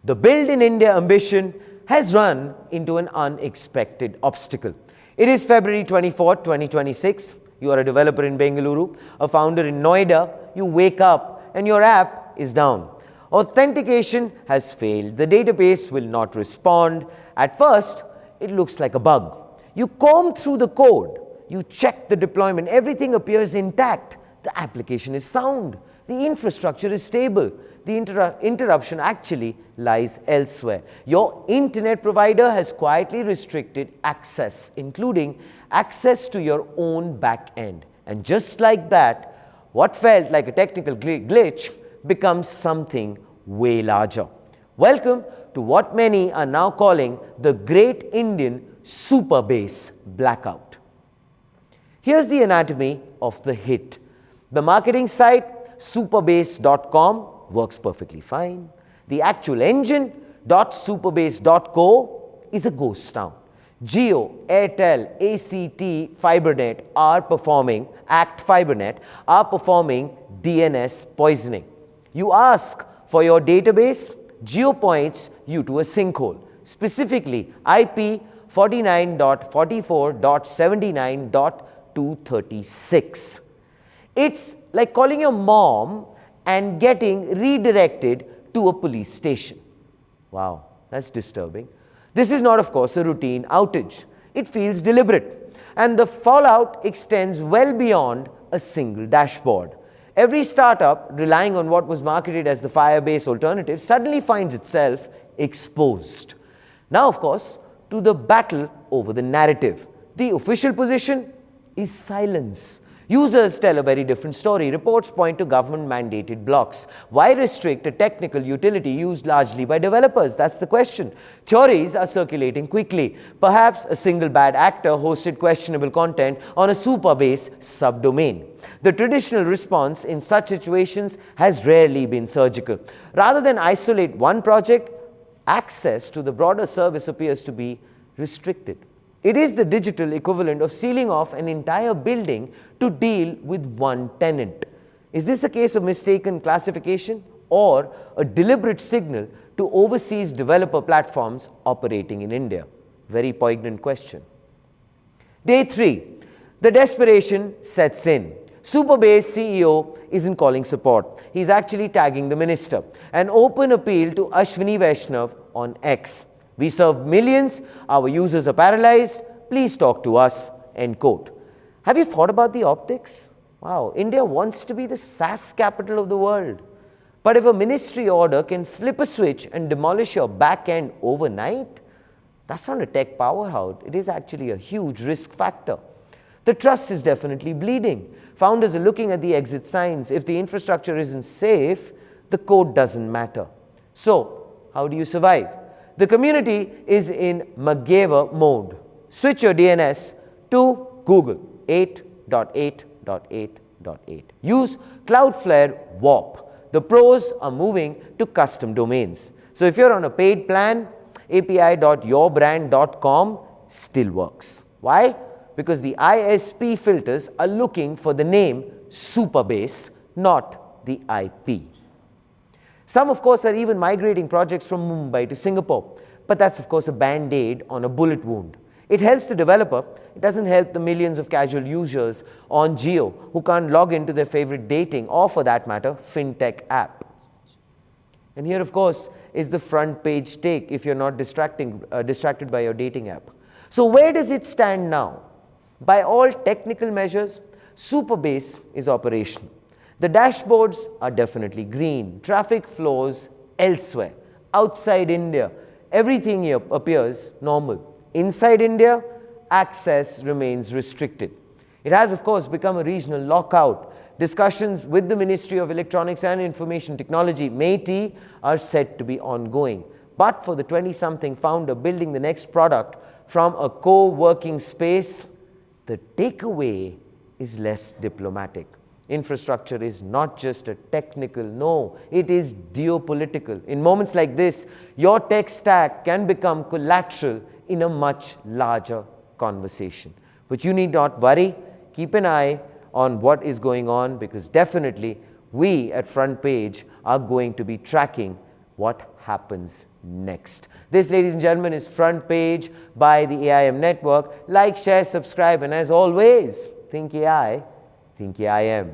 The Build in India ambition has run into an unexpected obstacle. It is February 24, 2026. You are a developer in Bengaluru, a founder in Noida. You wake up and your app is down. Authentication has failed. The database will not respond. At first, it looks like a bug. You comb through the code. You check the deployment. Everything appears intact. The application is sound. The infrastructure is stable. The interruption actually lies elsewhere. Your internet provider has quietly restricted access, including access to your own back end. And just like that, what felt like a technical glitch becomes something way larger. Welcome to what many are now calling the Great Indian Supabase blackout. Here's the anatomy of the hit. The marketing site supabase.com works perfectly fine. The actual engine .supabase.co is a ghost town. Jio, Airtel, ACT Fibernet are performing DNS poisoning. You ask for your database, Jio points you to a sinkhole, specifically IP 49.44.79.236. It's like calling your mom and getting redirected to a police station. Wow, that's disturbing. This is not, of course, a routine outage. It feels deliberate, and the fallout extends well beyond a single dashboard. Every startup relying on what was marketed as the Firebase alternative suddenly finds itself exposed. Now, of course, to the battle over the narrative. The official position is silence. Users tell a very different story. Reports point to government-mandated blocks. Why restrict a technical utility used largely by developers? That's the question. Theories are circulating quickly. Perhaps a single bad actor hosted questionable content on a Supabase subdomain. The traditional response in such situations has rarely been surgical. Rather than isolate one project, access to the broader service appears to be restricted. It is the digital equivalent of sealing off an entire building to deal with one tenant. Is this a case of mistaken classification or a deliberate signal to overseas developer platforms operating in India? Very poignant question. Day 3. The desperation sets in. Supabase CEO isn't calling support. He's actually tagging the minister. An open appeal to Ashwini Vaishnav on X. We serve millions, our users are paralyzed, please talk to us, end quote. Have you thought about the optics? Wow, India wants to be the SaaS capital of the world. But if a ministry order can flip a switch and demolish your back end overnight, that's not a tech powerhouse, it is actually a huge risk factor. The trust is definitely bleeding. Founders are looking at the exit signs. If the infrastructure isn't safe, the code doesn't matter. So, how do you survive? The community is in MacGyver mode. Switch your DNS to Google 8.8.8.8. Use Cloudflare Warp. The pros are moving to custom domains. So if you're on a paid plan, api.yourbrand.com still works. Why? Because the ISP filters are looking for the name Supabase, not the IP. Some, of course, are even migrating projects from Mumbai to Singapore. But that's, of course, a band-aid on a bullet wound. It helps the developer. It doesn't help the millions of casual users on Jio who can't log into their favorite dating or, for that matter, fintech app. And here, of course, is the front page take if you're not distracted by your dating app. So where does it stand now? By all technical measures, Supabase is operational. The dashboards are definitely green. Traffic flows elsewhere. Outside India, everything here appears normal. Inside India, access remains restricted. It has, of course, become a regional lockout. Discussions with the Ministry of Electronics and Information Technology, MeitY, are said to be ongoing. But for the 20-something founder building the next product from a co-working space, the takeaway is less diplomatic. Infrastructure is not just a technical, no, it is geopolitical. In moments like this, your tech stack can become collateral in a much larger conversation. But you need not worry, keep an eye on what is going on, because definitely we at Front Page are going to be tracking what happens next. This, ladies and gentlemen, is Front Page by the AIM Network. Like, share, subscribe, and as always, think AI, think AIM.